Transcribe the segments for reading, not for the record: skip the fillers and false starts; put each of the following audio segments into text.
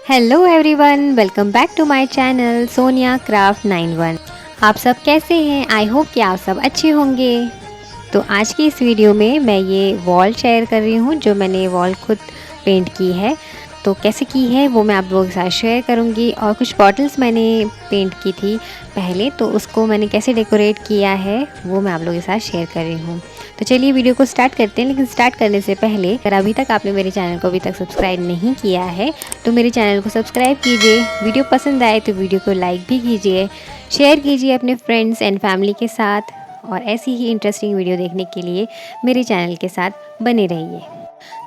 Hello everyone, welcome back to my channel Sonia craft 91। आप सब कैसे हैं? आई होप कि आप सब अच्छे होंगे। तो आज की इस वीडियो में मैं ये वॉल शेयर कर रही हूँ जो मैंने वॉल खुद पेंट की है। तो कैसे की है वो मैं आप लोगों के साथ शेयर करूँगी। और कुछ बॉटल्स मैंने पेंट की थी पहले, तो उसको मैंने कैसे डेकोरेट किया है वो मैं आप लोगों के साथ शेयर कर रही हूँ। तो चलिए वीडियो को स्टार्ट करते हैं। लेकिन स्टार्ट करने से पहले अगर अभी तक आपने मेरे चैनल को अभी तक सब्सक्राइब नहीं किया है तो मेरे चैनल को सब्सक्राइब कीजिए। वीडियो पसंद आए तो वीडियो को लाइक भी कीजिए, शेयर कीजिए अपने फ्रेंड्स एंड फैमिली के साथ। और ऐसी ही इंटरेस्टिंग वीडियो देखने के लिए मेरे चैनल के साथ बने रहिए।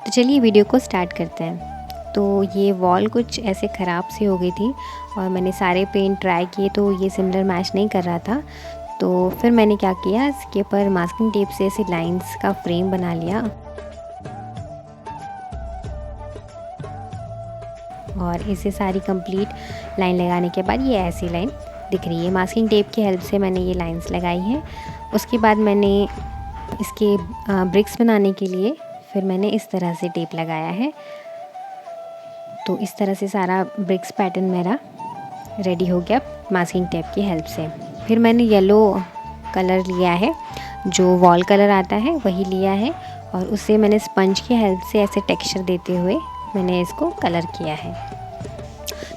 तो चलिए वीडियो को स्टार्ट करते हैं। तो ये वॉल कुछ ऐसे ख़राब सी हो गई थी और मैंने सारे पेंट ट्राई किए तो ये सिमिलर मैच नहीं कर रहा था। तो फिर मैंने क्या किया, इसके ऊपर मास्किंग टेप से ऐसे लाइंस का फ्रेम बना लिया। और इसे सारी कंप्लीट लाइन लगाने के बाद ये ऐसी लाइन दिख रही है। मास्किंग टेप की हेल्प से मैंने ये लाइंस लगाई हैं। उसके बाद मैंने इसके ब्रिक्स बनाने के लिए फिर मैंने इस तरह से टेप लगाया है। तो इस तरह से सारा ब्रिक्स पैटर्न मेरा रेडी हो गया मास्किंग टेप की हेल्प से। फिर मैंने येलो कलर लिया है, जो वॉल कलर आता है वही लिया है। और उससे मैंने स्पंज की हेल्प से ऐसे टेक्सचर देते हुए मैंने इसको कलर किया है।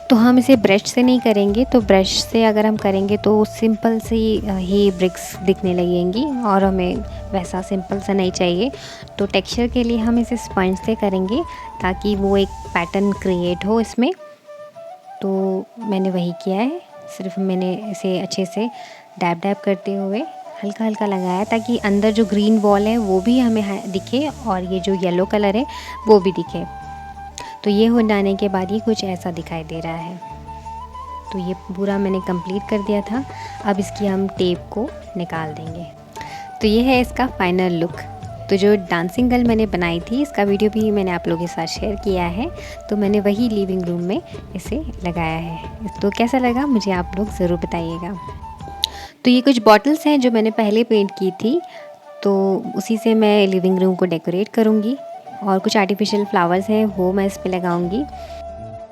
तो हम इसे ब्रश से नहीं करेंगे, तो ब्रश से अगर हम करेंगे तो सिंपल सी ही ब्रिक्स दिखने लगेंगी और हमें वैसा सिंपल सा नहीं चाहिए। तो टेक्सचर के लिए हम इसे स्पंज से करेंगे ताकि वो एक पैटर्न क्रिएट हो इसमें। तो मैंने वही किया है, सिर्फ मैंने इसे अच्छे से डैब डैब करते हुए हल्का हल्का लगाया ताकि अंदर जो ग्रीन वॉल है वो भी हमें दिखे और ये जो येलो कलर है वो भी दिखे। तो ये हो जाने के बाद ये कुछ ऐसा दिखाई दे रहा है। तो ये पूरा मैंने कंप्लीट कर दिया था। अब इसकी हम टेप को निकाल देंगे। तो ये है इसका फाइनल लुक। तो जो डांसिंग गर्ल मैंने बनाई थी इसका वीडियो भी मैंने आप लोगों के साथ शेयर किया है। तो मैंने वही लिविंग रूम में इसे लगाया है। तो कैसा लगा मुझे आप लोग ज़रूर बताइएगा। तो ये कुछ बॉटल्स हैं जो मैंने पहले पेंट की थी, तो उसी से मैं लिविंग रूम को डेकोरेट करूँगी। और कुछ आर्टिफिशियल फ्लावर्स हैं वो मैं इस पे लगाऊंगी।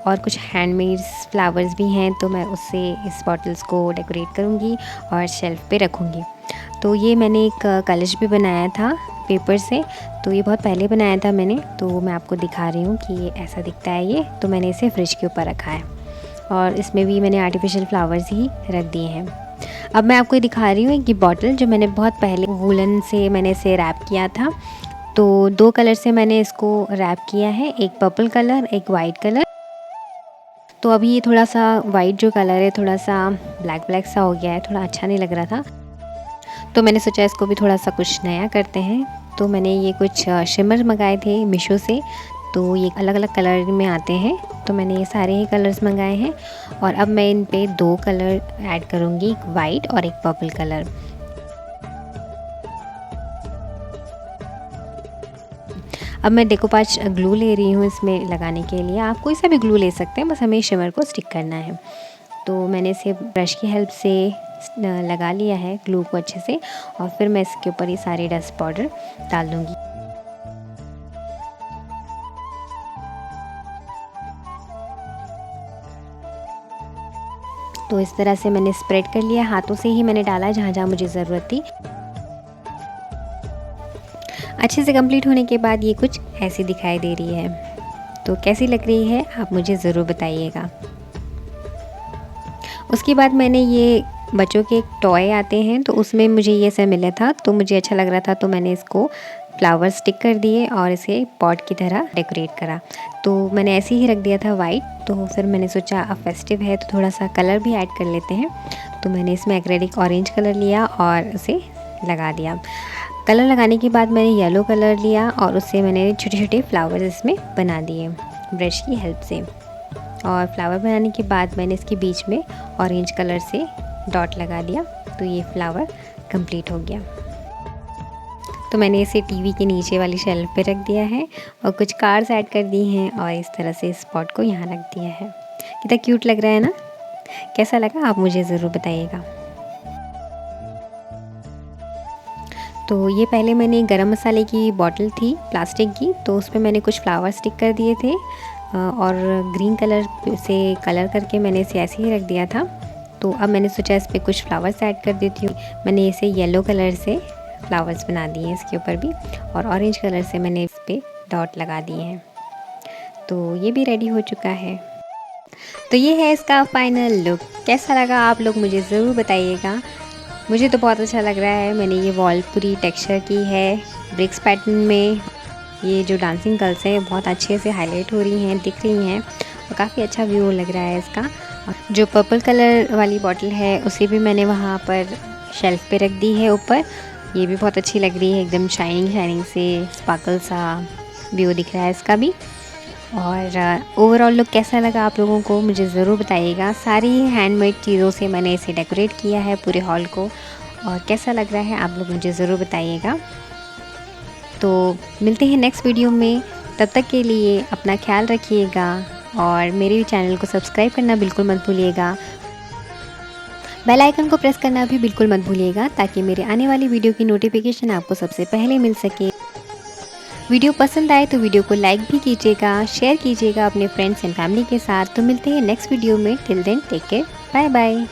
और कुछ हैंडमेड फ्लावर्स भी हैं तो मैं उससे इस बॉटल्स को डेकोरेट करूँगी और शेल्फ़ पे रखूँगी। तो ये मैंने एक कलश भी बनाया था पेपर से। तो ये बहुत पहले बनाया था मैंने, तो मैं आपको दिखा रही हूँ कि ये ऐसा दिखता है ये। तो मैंने इसे फ्रिज के ऊपर रखा है और इसमें भी मैंने आर्टिफिशियल फ्लावर्स ही रख दिए हैं। अब मैं आपको ये दिखा रही हूँ कि बॉटल जो मैंने बहुत पहले वूलन से मैंने इसे रैप किया था। तो 2 कलर से मैंने इसको रैप किया है, एक पर्पल कलर एक वाइट कलर। तो अभी ये थोड़ा सा वाइट जो कलर है थोड़ा सा ब्लैक ब्लैक सा हो गया है, थोड़ा अच्छा नहीं लग रहा था। तो मैंने सोचा इसको भी थोड़ा सा कुछ नया करते हैं। तो मैंने ये कुछ शिमर मंगाए थे मीशो से। तो ये अलग अलग कलर में आते हैं, तो मैंने ये सारे ही कलर्स मंगाए हैं। और अब मैं इन पे 2 कलर ऐड करूँगी, एक वाइट और एक पर्पल कलर। अब मैं डेकोपाच ग्लू ले रही हूँ इसमें लगाने के लिए। आप कोई सा भी ग्लू ले सकते हैं, बस हमें शिमर को स्टिक करना है। तो मैंने इसे ब्रश की हेल्प से लगा लिया है ग्लू को अच्छे से। और फिर मैं इसके ऊपर ये सारी डस्ट पाउडर डाल दूँगी। तो इस तरह से मैंने स्प्रेड कर लिया, हाथों से ही मैंने डाला जहाँ जहाँ मुझे ज़रूरत थी। अच्छे से कंप्लीट होने के बाद ये कुछ ऐसी दिखाई दे रही है। तो कैसी लग रही है आप मुझे ज़रूर बताइएगा। उसके बाद मैंने ये बच्चों के टॉय आते हैं तो उसमें मुझे ये सब मिला था, तो मुझे अच्छा लग रहा था तो मैंने इसको फ्लावर स्टिक कर दिए और इसे पॉट की तरह डेकोरेट करा। तो मैंने ऐसे ही रख दिया था वाइट। तो फिर मैंने सोचा अब फेस्टिव है तो थोड़ा सा कलर भी ऐड कर लेते हैं। तो मैंने इसमें एक्रेलिक ऑरेंज कलर लिया और उसे लगा दिया। कलर लगाने के बाद मैंने येलो कलर लिया और उससे मैंने छोटे छोटे फ्लावर्स इसमें बना दिए ब्रश की हेल्प से। और फ्लावर बनाने के बाद मैंने इसके बीच में ऑरेंज कलर से डॉट लगा दिया। तो ये फ्लावर कंप्लीट हो गया। तो मैंने इसे टीवी के नीचे वाली शेल्फ पे रख दिया है और कुछ कार्ड्स ऐड कर दी हैं और इस तरह से इस पॉट को यहाँ रख दिया है। कितना क्यूट लग रहा है ना? कैसा लगा आप मुझे ज़रूर बताइएगा। तो ये पहले मैंने गरम मसाले की बॉटल थी प्लास्टिक की, तो उस पर मैंने कुछ फ्लावर स्टिक कर दिए थे और ग्रीन कलर से कलर करके मैंने इसे ऐसे ही रख दिया था। तो अब मैंने सोचा इस पर कुछ फ्लावर्स ऐड कर देती हूँ। मैंने इसे येलो कलर से फ्लावर्स बना दिए हैं इसके ऊपर भी, और ऑरेंज कलर से मैंने इस पर डॉट लगा दिए हैं। तो ये भी रेडी हो चुका है। तो ये है इसका फाइनल लुक। कैसा लगा आप लोग मुझे ज़रूर बताइएगा। मुझे तो बहुत अच्छा लग रहा है। मैंने ये वॉल पूरी टेक्सचर की है ब्रिक्स पैटर्न में। ये जो डांसिंग गर्ल्स हैं बहुत अच्छे से हाईलाइट हो रही हैं, दिख रही हैं, और काफ़ी अच्छा व्यू लग रहा है इसका। जो पर्पल कलर वाली बॉटल है उसे भी मैंने वहाँ पर शेल्फ़ पे रख दी है ऊपर। ये भी बहुत अच्छी लग रही है, एकदम शाइनिंग से स्पार्कल सा व्यू दिख रहा है इसका भी। और ओवरऑल लुक कैसा लगा आप लोगों को मुझे ज़रूर बताइएगा। सारी हैंडमेड चीज़ों से मैंने इसे डेकोरेट किया है पूरे हॉल को, और कैसा लग रहा है आप लोग मुझे ज़रूर बताइएगा। तो मिलते हैं नेक्स्ट वीडियो में, तब तक के लिए अपना ख्याल रखिएगा और मेरे चैनल को सब्सक्राइब करना बिल्कुल मत भूलिएगा। बेल आइकन को प्रेस करना भी बिल्कुल मत भूलिएगा, ताकि मेरे आने वाली वीडियो की नोटिफिकेशन आपको सबसे पहले मिल सके। वीडियो पसंद आए तो वीडियो को लाइक भी कीजिएगा, शेयर कीजिएगा अपने फ्रेंड्स एंड फैमिली के साथ। तो मिलते हैं नेक्स्ट वीडियो में। Till then take care, bye bye.